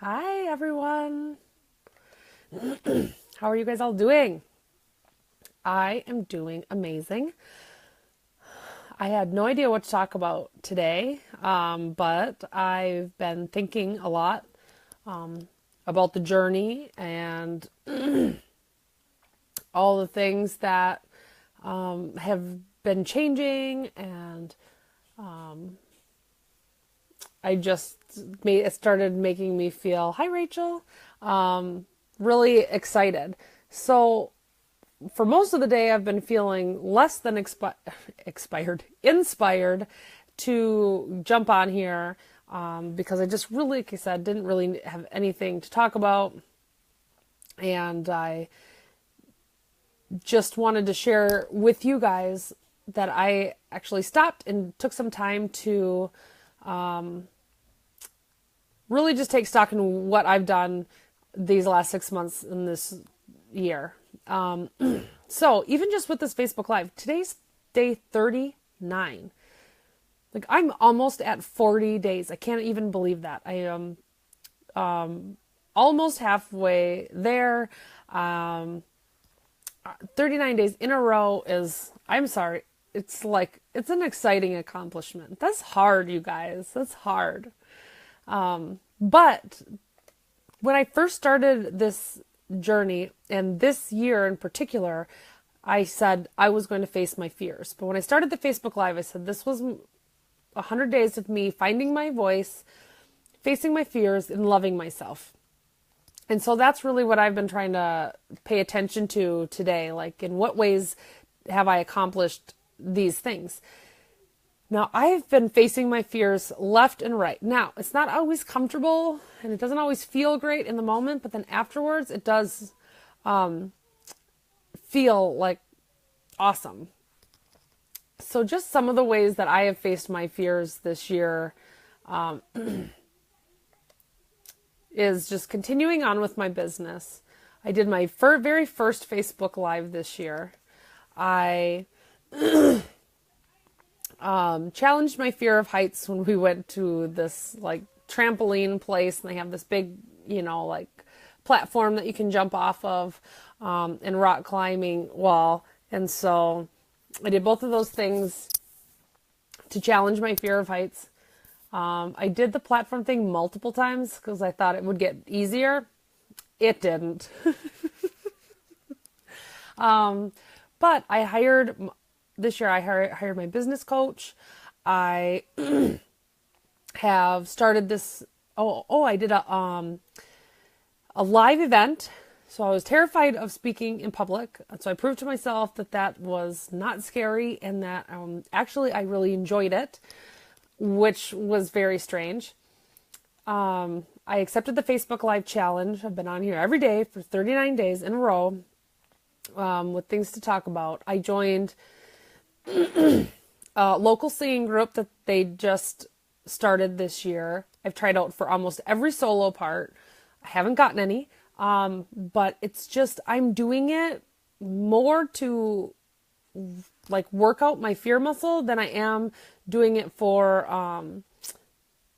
Hi, everyone. How are you guys all doing? I am doing amazing. I had no idea what to talk about today, but I've been thinking a lot about the journey and all the things that have been changing, and it started making me feel, hi, Rachel, really excited. So for most of the day, I've been feeling less than inspired to jump on here because I just really, like I said, didn't really have anything to talk about. And I just wanted to share with you guys that I actually stopped and took some time to really just take stock in what I've done these last 6 months in this year. So even just with this Facebook Live, today's day 39. Like, I'm almost at 40 days. I can't even believe that. I am almost halfway there. 39 days in a row is, I'm sorry, it's an exciting accomplishment. That's hard, you guys. That's hard. But when I first started this journey, and this year in particular, I said I was going to face my fears. But when I started the Facebook Live, I said this was 100 days of me finding my voice, facing my fears, and loving myself. And so that's really what I've been trying to pay attention to today. Like, in what ways have I accomplished these things? Now, I've been facing my fears left and right. Now, it's not always comfortable, and it doesn't always feel great in the moment, but then afterwards it does feel like awesome. So just some of the ways that I have faced my fears this year is just continuing on with my business. I did my very first Facebook Live this year. I challenged my fear of heights when we went to this trampoline place, and they have this big, platform that you can jump off of, and rock climbing wall. And so I did both of those things to challenge my fear of heights. I did the platform thing multiple times because I thought it would get easier. It didn't. But this year I hired my business coach. I have started this. I did a live event. So I was terrified of speaking in public. So I proved to myself that was not scary, and that actually I really enjoyed it, which was very strange. I accepted the Facebook Live challenge. I've been on here every day for 39 days in a row with things to talk about. I joined a local singing group that they just started this year. I've tried out for almost every solo part. I haven't gotten any, but it's just, I'm doing it more to work out my fear muscle than I am doing it for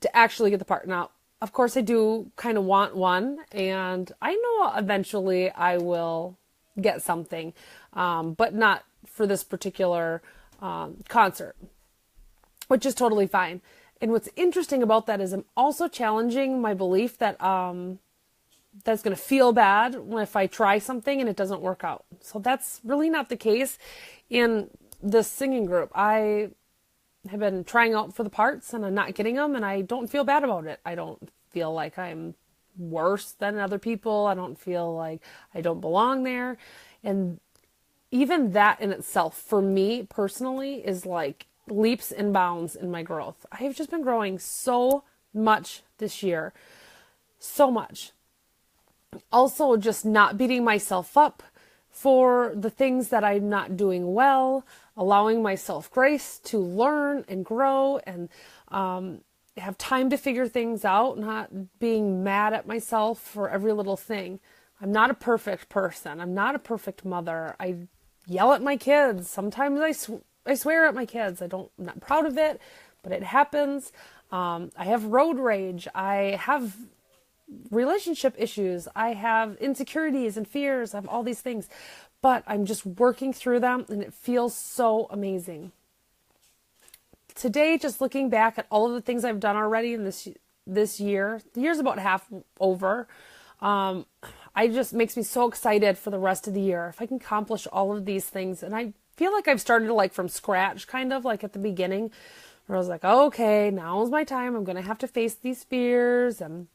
to actually get the part. Now, of course, I do kind of want one, and I know eventually I will get something, but not for this particular concert, which is totally fine. And what's interesting about that is I'm also challenging my belief that that's going to feel bad if I try something and it doesn't work out. So that's really not the case in this singing group. I have been trying out for the parts and I'm not getting them, and I don't feel bad about it. I don't feel like I'm worse than other people. I don't feel like I don't belong there. And even that in itself, for me personally, is like leaps and bounds in my growth. I have just been growing so much this year. So much. Also, just not beating myself up for the things that I'm not doing well, allowing myself grace to learn and grow and have time to figure things out, not being mad at myself for every little thing. I'm not a perfect person. I'm not a perfect mother. I yell at my kids. Sometimes I swear at my kids. I'm not proud of it, but it happens. I have road rage. I have relationship issues. I have insecurities and fears. I have all these things, but I'm just working through them and it feels so amazing. Today, just looking back at all of the things I've done already in this year, the year's about half over. I just makes me so excited for the rest of the year. If I can accomplish all of these things, and I feel like I've started like from scratch, kind of like at the beginning, where I was like, okay, now's my time. I'm going to have to face these fears and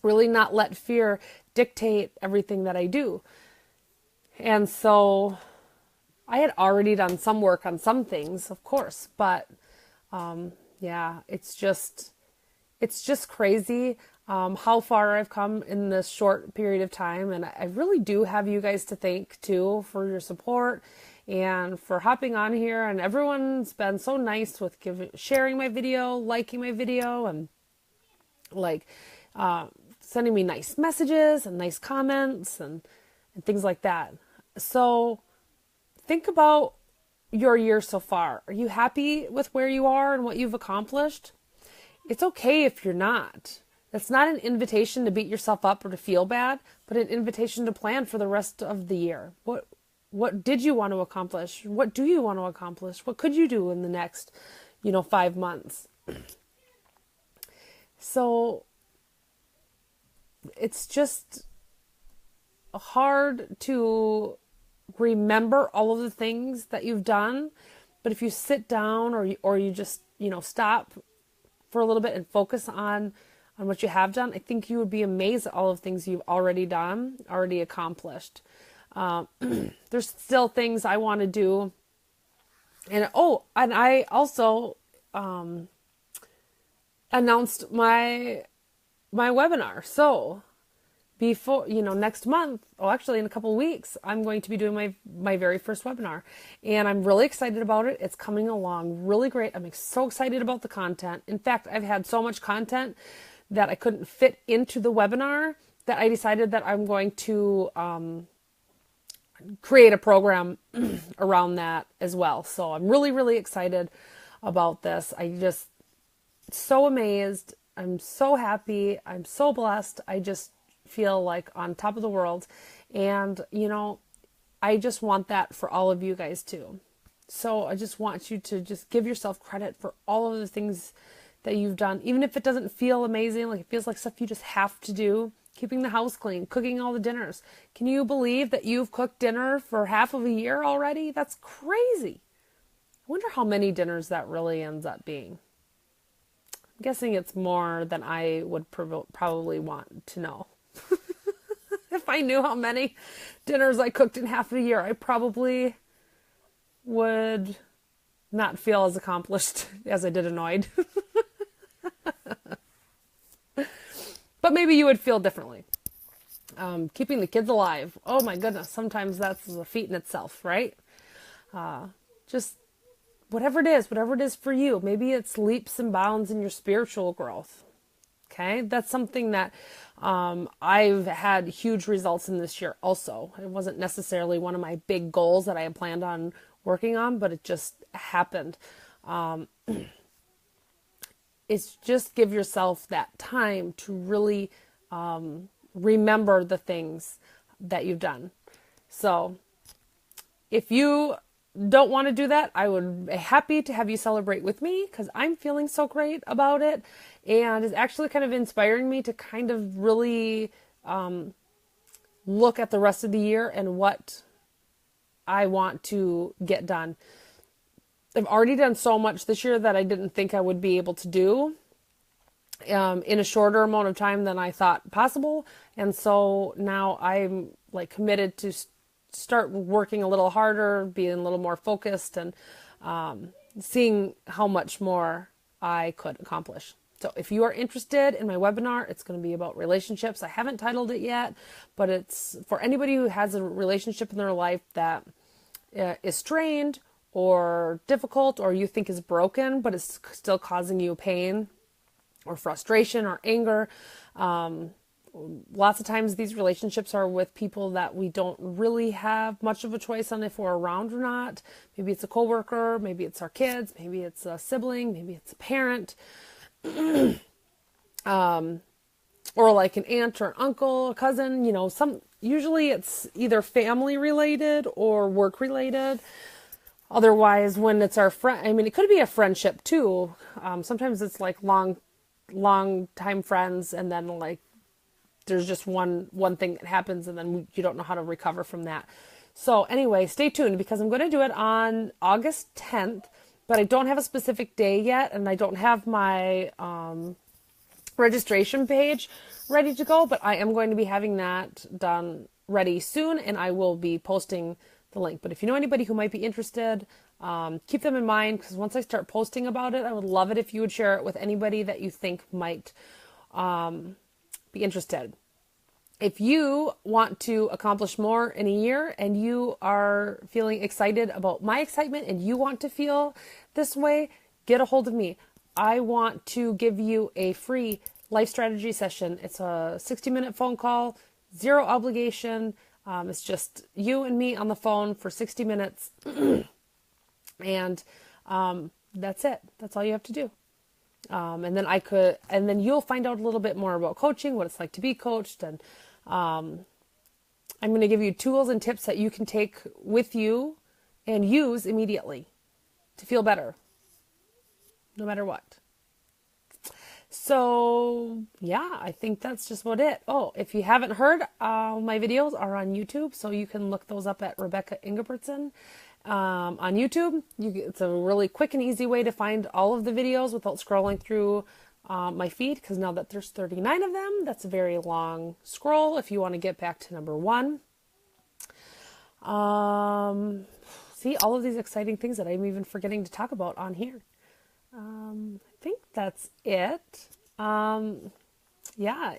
really not let fear dictate everything that I do. And so I had already done some work on some things, of course, but yeah, it's just crazy how far I've come in this short period of time. And I really do have you guys to thank too for your support and for hopping on here. And everyone's been so nice with sharing my video, liking my video, and like sending me nice messages and nice comments and things like that. So think about your year so far. Are you happy with where you are and what you've accomplished? It's okay if you're not. That's not an invitation to beat yourself up or to feel bad, but an invitation to plan for the rest of the year. What did you want to accomplish? What do you want to accomplish? What could you do in the next, 5 months? So it's just hard to remember all of the things that you've done, but if you sit down or you just stop for a little bit and focus on what you have done, I think you would be amazed at all of the things you've already done, already accomplished. There's still things I want to do, and I also announced my webinar. So before, next month, actually in a couple of weeks, I'm going to be doing my very first webinar, and I'm really excited about it. It's coming along really great. I'm so excited about the content. In fact, I've had so much content that I couldn't fit into the webinar that I decided that I'm going to create a program around that as well. So I'm really, really excited about this. I just so amazed. I'm so happy. I'm so blessed. I just feel like on top of the world. And, I just want that for all of you guys too. So I just want you to just give yourself credit for all of the things that you've done. Even if it doesn't feel amazing, like it feels like stuff you just have to do. Keeping the house clean, cooking all the dinners. Can you believe that you've cooked dinner for half of a year already? That's crazy. I wonder how many dinners that really ends up being. I'm guessing it's more than I would probably want to know. If I knew how many dinners I cooked in half a year, I probably would not feel as accomplished as I did annoyed. But maybe you would feel differently. Keeping the kids alive. Oh my goodness. Sometimes that's a feat in itself, right? Just whatever it is for you. Maybe it's leaps and bounds in your spiritual growth. Okay. That's something that I've had huge results in this year also. It wasn't necessarily one of my big goals that I had planned on working on, but it just happened. It's just give yourself that time to really remember the things that you've done. So if you don't want to do that, I would be happy to have you celebrate with me because I'm feeling so great about it. And it's actually kind of inspiring me to kind of really look at the rest of the year and what I want to get done. I've already done so much this year that I didn't think I would be able to do in a shorter amount of time than I thought possible. And so now I'm like committed to start working a little harder, being a little more focused, and seeing how much more I could accomplish. So if you are interested in my webinar, it's going to be about relationships. I haven't titled it yet, but it's for anybody who has a relationship in their life that is strained or difficult, or you think is broken, but it's still causing you pain or frustration or anger. Lots of times these relationships are with people that we don't really have much of a choice on if we're around or not. Maybe it's a coworker, maybe it's our kids, maybe it's a sibling, maybe it's a parent. or like an aunt or an uncle, a cousin, usually it's either family related or work related. Otherwise, when it's our friend, I mean, it could be a friendship too. Sometimes it's like long time friends, and then like there's just one thing that happens, and then you don't know how to recover from that. So anyway, stay tuned because I'm going to do it on August 10th, but I don't have a specific day yet, and I don't have my registration page ready to go, but I am going to be having that done ready soon, and I will be posting the link. But if you know anybody who might be interested, keep them in mind, because once I start posting about it, I would love it if you would share it with anybody that you think might be interested. If you want to accomplish more in a year and you are feeling excited about my excitement and you want to feel this way, get a hold of me. I want to give you a free life strategy session. It's a 60-minute phone call, zero obligation. It's just you and me on the phone for 60 minutes. And that's it. That's all you have to do. And then you'll find out a little bit more about coaching, what it's like to be coached. And I'm going to give you tools and tips that you can take with you and use immediately to feel better, no matter what. So yeah, I think that's just about it. Oh, if you haven't heard, my videos are on YouTube, so you can look those up at Rebecca Ingebrigtsen on YouTube. It's a really quick and easy way to find all of the videos without scrolling through my feed, because now that there's 39 of them, that's a very long scroll if you want to get back to number 1. See, all of these exciting things that I'm even forgetting to talk about on here. I think that's it. Yeah,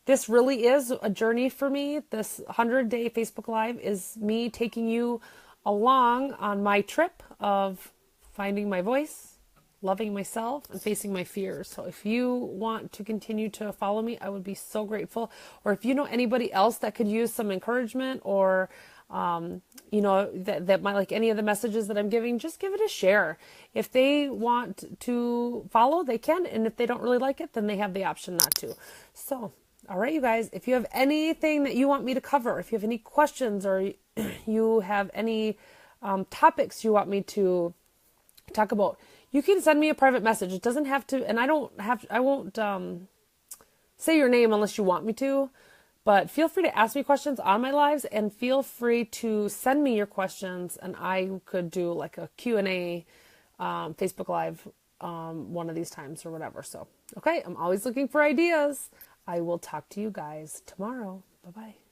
this really is a journey for me. This 100-day Facebook Live is me taking you along on my trip of finding my voice, loving myself, and facing my fears. So if you want to continue to follow me, I would be so grateful. Or if you know anybody else that could use some encouragement, or that might like any of the messages that I'm giving, just give it a share. If they want to follow, they can, and if they don't really like it, then they have the option not to. So, all right, you guys, if you have anything that you want me to cover, if you have any questions, or you have any topics you want me to talk about, you can send me a private message. It doesn't have to, and I won't say your name unless you want me to. But feel free to ask me questions on my lives, and feel free to send me your questions, and I could do like a Q&A Facebook Live one of these times or whatever. So, okay, I'm always looking for ideas. I will talk to you guys tomorrow. Bye-bye.